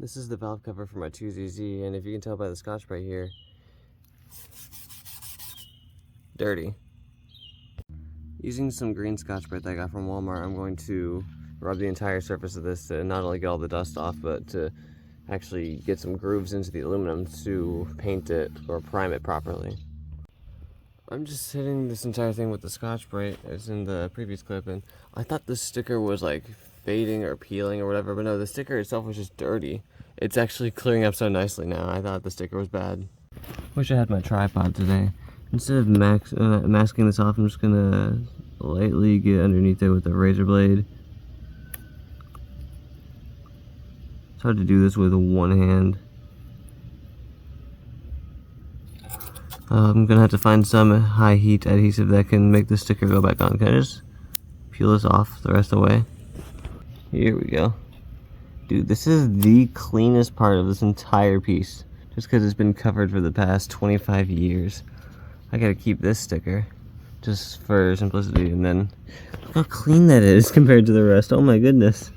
This is the valve cover for my 2ZZ, and if you can tell by the Scotch-Brite here, dirty. Using some green Scotch-Brite that I got from Walmart, I'm going to rub the entire surface of this to not only get all the dust off, but to actually get some grooves into the aluminum to paint it or prime it properly. I'm just hitting this entire thing with the Scotch-Brite as in the previous clip, and I thought the sticker was like fading or peeling or whatever, but no, the sticker itself was just dirty. It's actually clearing up so nicely now. I thought the sticker was bad. Wish I had my tripod today. Instead of masking this off, I'm just gonna lightly get underneath it with a razor blade. It's hard to do this with one hand. I'm gonna have to find some high heat adhesive that can make the sticker go back on. Can I just peel this off the rest of the way? Here we go. Dude, this is the cleanest part of this entire piece. Just because it's been covered for the past 25 years. I gotta keep this sticker just for simplicity, and then look how clean that is compared to the rest. Oh my goodness.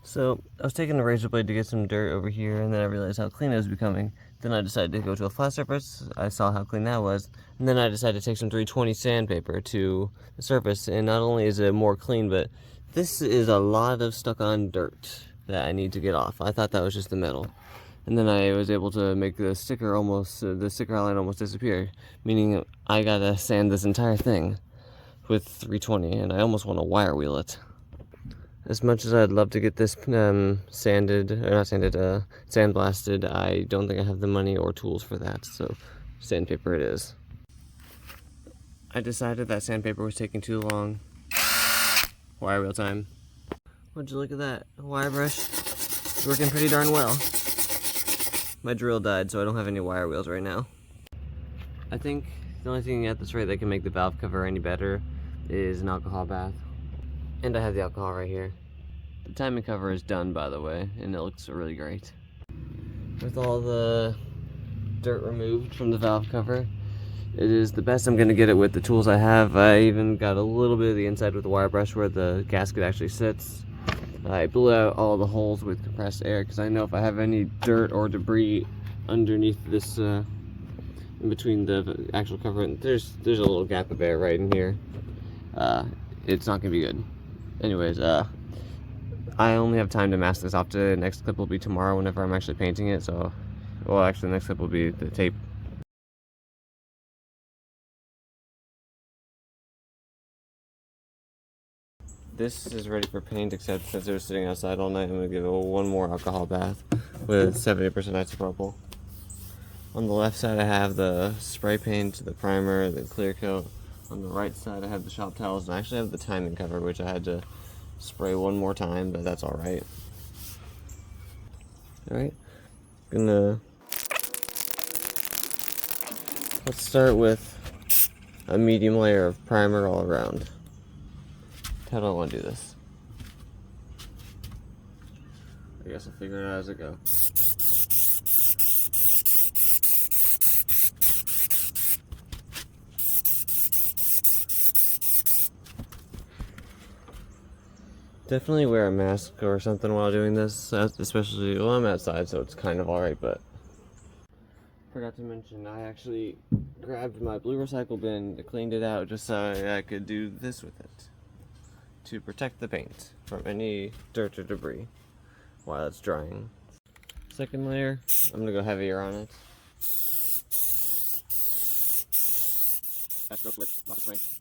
So I was taking a razor blade to get some dirt over here, and then I realized how clean it was becoming. Then I decided to go to a flat surface. I saw how clean that was, and then I decided to take some 320 sandpaper to the surface, and not only is it more clean, but this is a lot of stuck on dirt that I need to get off. I thought that was just the metal. And then I was able to make the sticker outline almost disappear, meaning I gotta sand this entire thing with 320, and I almost want to wire wheel it. As much as I'd love to get this sandblasted, I don't think I have the money or tools for that, so sandpaper it is. I decided that sandpaper was taking too long. Wire wheel time. Would you look at that? Wire brush. It's working pretty darn well. My drill died, so I don't have any wire wheels right now. I think the only thing at this rate that can make the valve cover any better is an alcohol bath. And I have the alcohol right here. The timing cover is done, by the way, and it looks really great. With all the dirt removed from the valve cover, it is the best I'm going to get it with the tools I have. I even got a little bit of the inside with the wire brush where the gasket actually sits. I blew out all the holes with compressed air because I know if I have any dirt or debris underneath this, in between the actual cover, and there's a little gap of air right in here. It's not gonna be good. Anyways, I only have time to mask this off today. The next clip will be tomorrow whenever I'm actually painting it. So, well, actually, the next clip will be the tape. This is ready for paint, except since it was sitting outside all night, I'm going to give it one more alcohol bath with 70% isopropyl. On the left side I have the spray paint, the primer, the clear coat. On the right side I have the shop towels, and I actually have the timing cover, which I had to spray one more time, but that's alright. Alright, let's start with a medium layer of primer all around. How do I want to do this? I guess I'll figure it out as I go. Definitely wear a mask or something while doing this, especially, well, I'm outside, so it's kind of alright, but forgot to mention, I actually grabbed my blue recycle bin, cleaned it out just so I could do this with it, to protect the paint from any dirt or debris while it's drying. Second layer, I'm gonna go heavier on it. Fast stroke with lots of strength.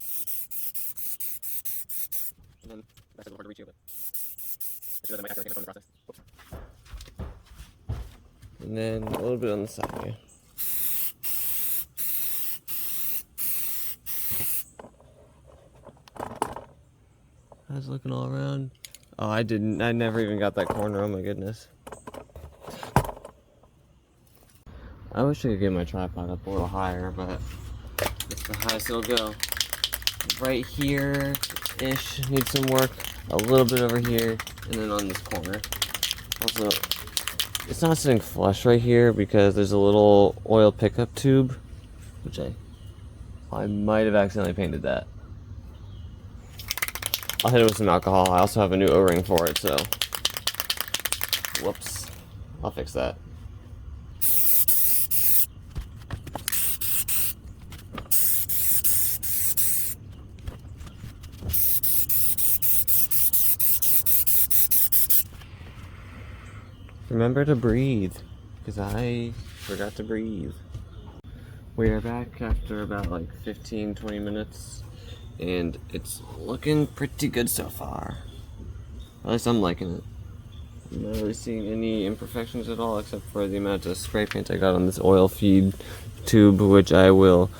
And then that's a little hard to reach here, but I should have my accurate on the process. Oops. And then a little bit on the side here. How's it looking all around? Oh, I never even got that corner, oh my goodness. I wish I could get my tripod up a little higher, but it's the highest it'll go. Right here-ish needs some work, a little bit over here, and then on this corner. Also, it's not sitting flush right here because there's a little oil pickup tube, which I might have accidentally painted that. I'll hit it with some alcohol. I also have a new O-ring for it, so whoops. I'll fix that. Remember to breathe, because I forgot to breathe. We are back after about like 15-20 minutes, and it's looking pretty good so far. At least I'm liking it. I'm not really seeing any imperfections at all, except for the amount of spray paint I got on this oil feed tube, which I will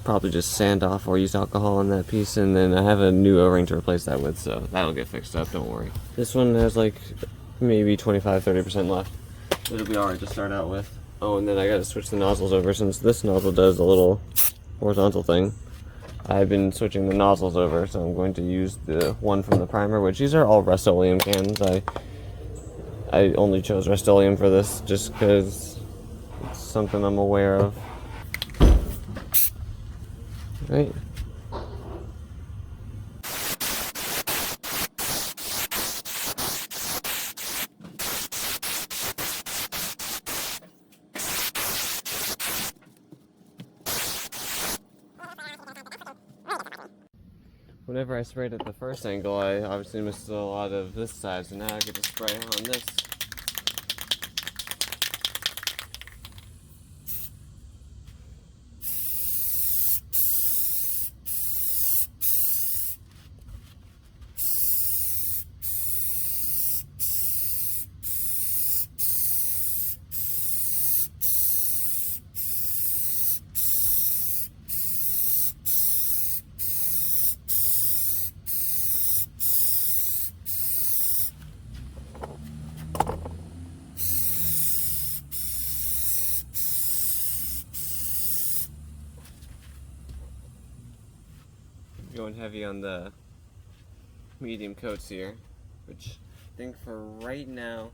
probably just sand off or use alcohol on that piece, and then I have a new O-ring to replace that with, so that'll get fixed up, don't worry. This one has like maybe 25-30% left. It'll be alright to start out with. Oh, and then I gotta switch the nozzles over, since this nozzle does a little horizontal thing. I've been switching the nozzles over, so I'm going to use the one from the primer, which these are all Rust-Oleum cans. I only chose Rust-Oleum for this just because it's something I'm aware of. Right. Whenever I sprayed at the first angle, I obviously missed a lot of this side, so now I get to spray on this. Going heavy on the medium coats here, which I think for right now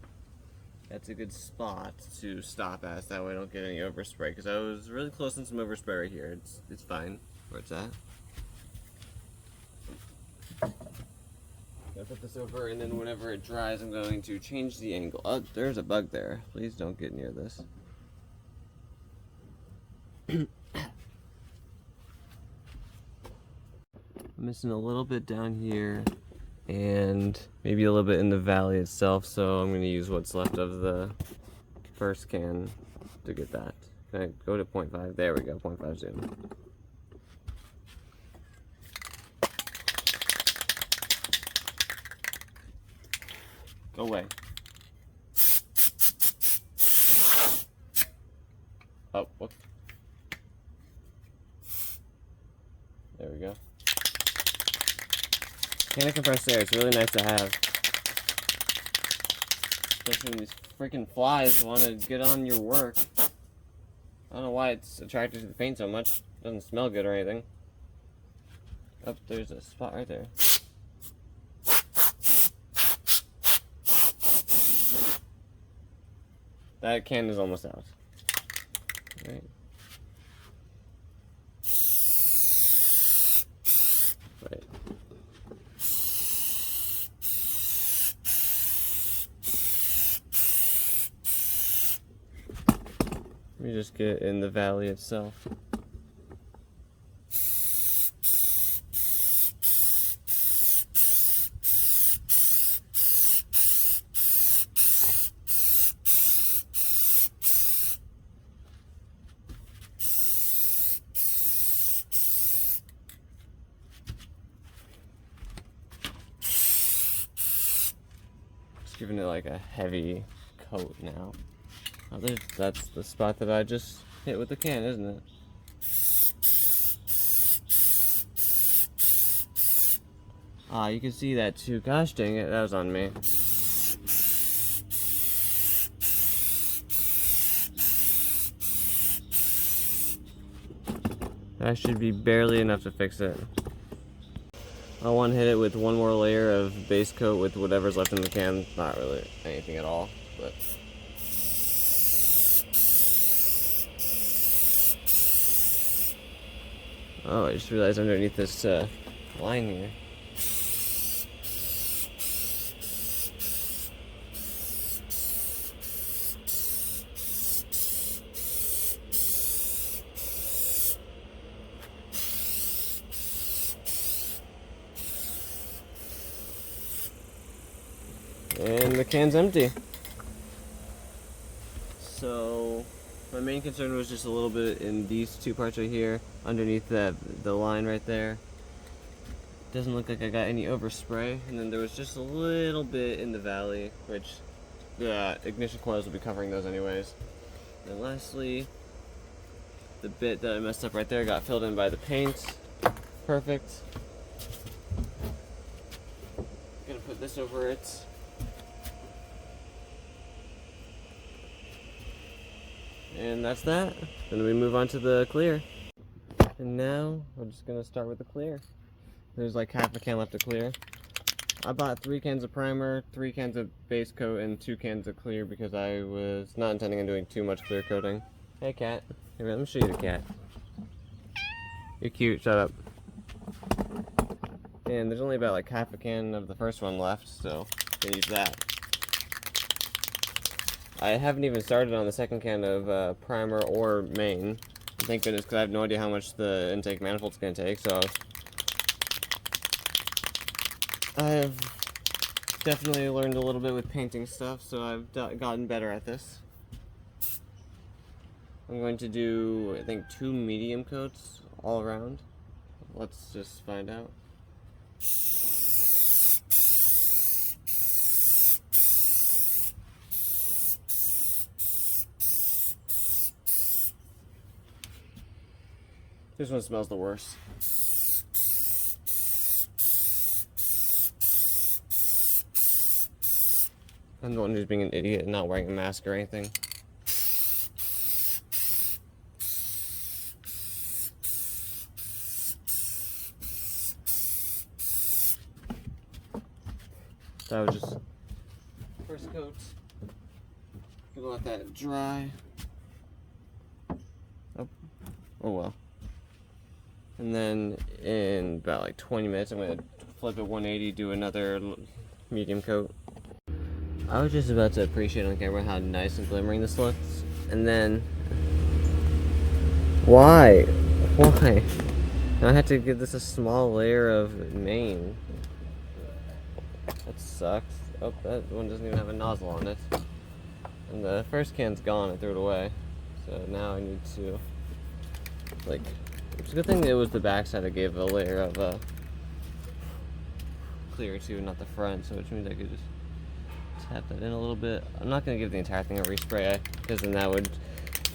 that's a good spot to stop at, so that way I don't get any overspray, because I was really close on some overspray right here. It's fine where it's at. I'll put this over, and then whenever it dries I'm going to change the angle. Oh, there's a bug there. Please don't get near this. I'm missing a little bit down here and maybe a little bit in the valley itself, so I'm going to use what's left of the first can to get that. Can I go to 0.5? There we go, 0.5 zoom. Go away. Oh, whoops. There we go. Can of compressed air, it's really nice to have. Especially when these freaking flies want to get on your work. I don't know why it's attracted to the paint so much. It doesn't smell good or anything. Oh, there's a spot right there. That can is almost out. Right. Right. Let me just get in the valley itself. Just giving it like a heavy coat now. Oh, that's the spot that I just hit with the can, isn't it? Ah, you can see that too. Gosh dang it, that was on me. That should be barely enough to fix it. I want to hit it with one more layer of base coat with whatever's left in the can. Not really anything at all, but... Oh, I just realized underneath this line here. And the can's empty. So my main concern was just a little bit in these two parts right here, underneath the line right there. Doesn't look like I got any overspray, and then there was just a little bit in the valley, which the ignition coils will be covering those anyways. And lastly, the bit that I messed up right there got filled in by the paint. Perfect. Gonna put this over it. And that's that. Then we move on to the clear. And now we're just gonna start with the clear. There's like half a can left to clear. I bought 3 cans of primer, 3 cans of base coat, and 2 cans of clear because I was not intending on doing too much clear coating. Hey cat. Here, let me show you the cat. You're cute, shut up. And there's only about like half a can of the first one left, so I'm gonna use that. I haven't even started on the second can of primer or main. Thank goodness, because I have no idea how much the intake manifold's going to take, so I have definitely learned a little bit with painting stuff, so I've gotten better at this. I'm going to do, I think, 2 medium coats all around. Let's just find out. This one smells the worst. I'm the one who's being an idiot and not wearing a mask or anything. That was just first coat. Gonna let that dry. Oh well. And then in about like 20 minutes, I'm gonna flip it 180, do another medium coat. I was just about to appreciate on camera how nice and glimmering this looks, and then why? Now I have to give this a small layer of main. That sucks. Oh, that one doesn't even have a nozzle on it. And the first can's gone, I threw it away. So now I need to, like, it's a good thing it was the back side I gave a layer of clear to, not the front, so which means I could just tap that in a little bit. I'm not going to give the entire thing a respray, because then that would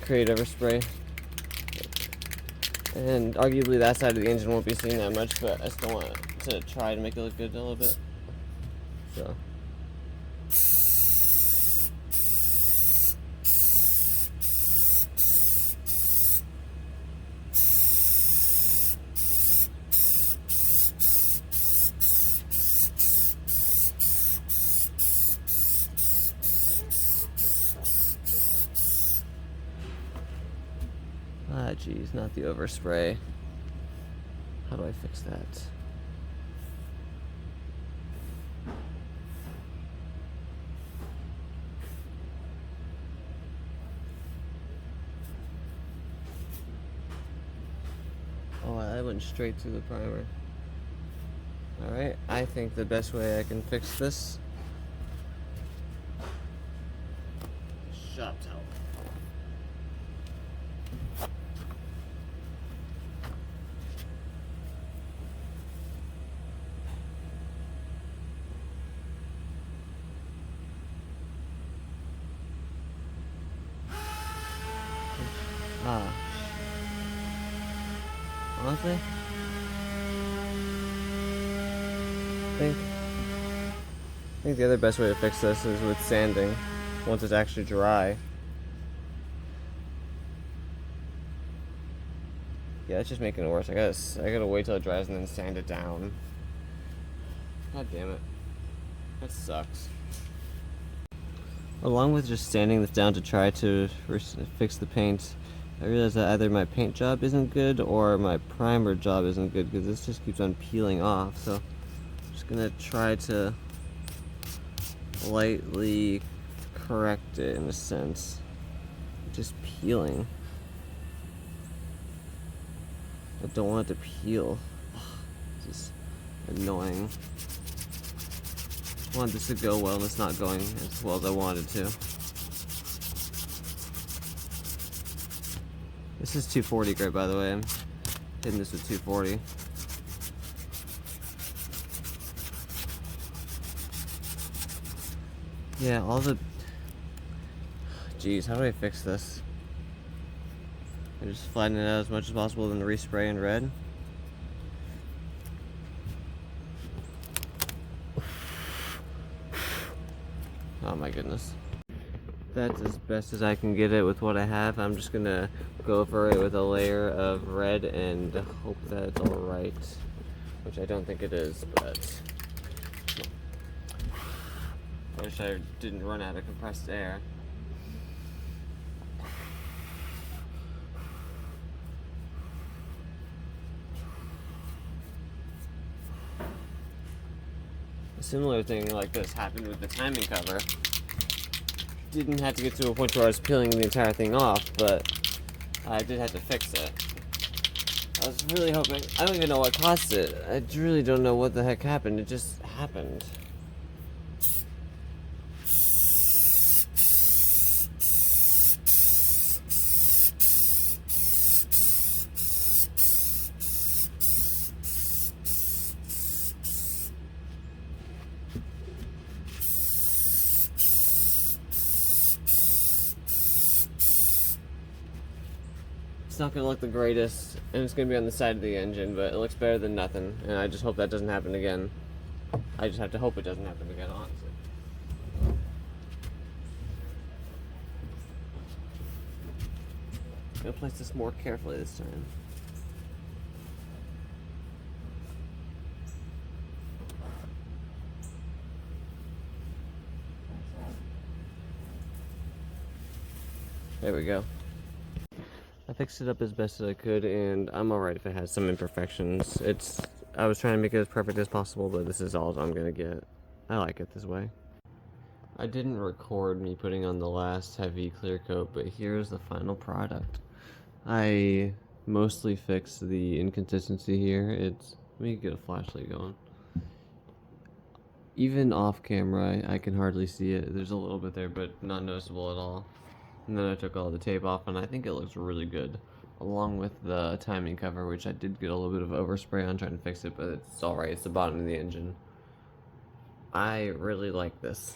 create overspray. And arguably that side of the engine won't be seen that much, but I still want to try to make it look good a little bit. So. Ah, geez, not the overspray. How do I fix that? Oh, I went straight through the primer. Alright, I think the best way I can fix this, shop towel. Honestly, I think the other best way to fix this is with sanding once it's actually dry. Yeah, it's just making it worse. I gotta wait till it dries and then sand it down. God damn it. That sucks. Along with just sanding this down to try to fix the paint, I realized that either my paint job isn't good or my primer job isn't good, because this just keeps on peeling off. So I'm just gonna try to lightly correct it in a sense. Just peeling. I don't want it to peel. This is annoying. I wanted this to go well, and it's not going as well as I wanted to. This is 240 grit, by the way. I'm hitting this with 240. Yeah, all the... Jeez, how do I fix this? I just flatten it out as much as possible, then respray in red. Oh my goodness. That's as best as I can get it with what I have. I'm just gonna go over it with a layer of red and hope that it's alright. Which I don't think it is, but... I wish I didn't run out of compressed air. A similar thing like this happened with the timing cover. Didn't have to get to a point where I was peeling the entire thing off, but I did have to fix it. I was really hoping... I don't even know what caused it. I really don't know what the heck happened. It just happened. It's not going to look the greatest, and it's going to be on the side of the engine, but it looks better than nothing, and I just hope that doesn't happen again. I just have to hope it doesn't happen again, honestly. I'm going to place this more carefully this time. There we go. I fixed it up as best as I could, and I'm alright if it has some imperfections. I was trying to make it as perfect as possible, but this is all I'm gonna get. I like it this way. I didn't record me putting on the last heavy clear coat, but here's the final product. I mostly fixed the inconsistency here. Let me get a flashlight going. Even off camera, I can hardly see it. There's a little bit there, but not noticeable at all. And then I took all the tape off, and I think it looks really good. Along with the timing cover, which I did get a little bit of overspray on trying to fix it, but it's alright. It's the bottom of the engine. I really like this.